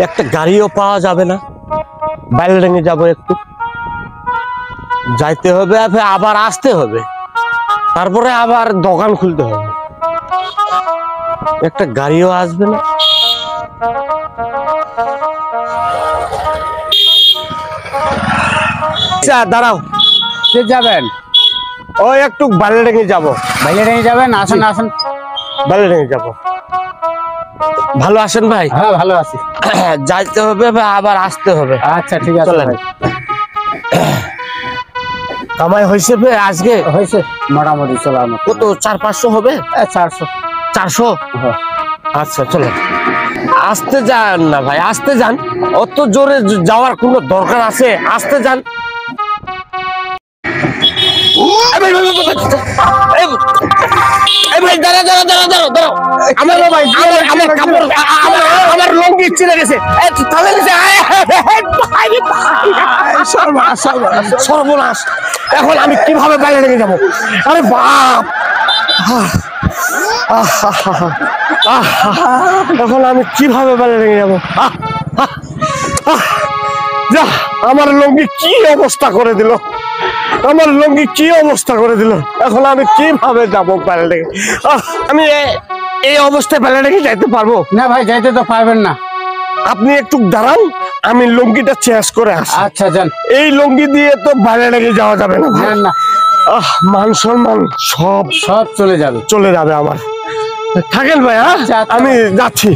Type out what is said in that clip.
একটা গাড়িও পাওয়া যাবে না, বাইলেডাঙ্গি যাবো, একটু যাইতে হবে, আবার আসতে হবে, তারপরে আবার দোকান খুলতে হবে, একটা গাড়িও আসবে না। দাঁড়াও, কে যাবেন? ওই একটু বাইলেডাঙ্গি যাবো। বাইলেডাঙ্গি যাবেন? আসেন আসেন, বাইলেডাঙ্গি যাবো। ভালো আছেন ভাই? হ্যাঁ ভালো আছি। যাইতে হবে, আবার আসতে হবে। আচ্ছা ঠিক আছে ভাই। কামাই হয়েছে আজকে? হয়েছে মোটামুটি চলার মতো। কত, 400-500 হবে? 400। 400? আচ্ছা চলো, আসতে যান না ভাই, আসতে যান, অত জোরে যাওয়ার কোনো দরকার আছে? আসতে যান। আমার লঙ্গি ছিঁড়ে গেছে, সর্বনাশ, এখন আমি কিভাবে বাইরে লেগে যাবো? আরে বাপ, এখন আমি কিভাবে বাইরে লেগে যাবো? আমার লঙ্গি কি অবস্থা করে দিল, আমার লঙ্গি কি অবস্থা করে দিল, এখন আমি কিভাবে যাবো বাইরে লেগে? আমি এই অবস্থায় বাইরে লেগে যাইতে পারবো না ভাই, যাইতে তো পারবেন না। আপনি একটু দাঁড়ান, আমি লঙ্গিটা চেঞ্জ করে আসি। আচ্ছা যান। এই লঙ্গি দিয়ে তো বাইরে লেগে যাওয়া যাবে না। না, মান সম্মান সব সব চলে যাবে। চলে যাবে আমার। থাকেন ভাই, হ্যাঁ আমি যাচ্ছি।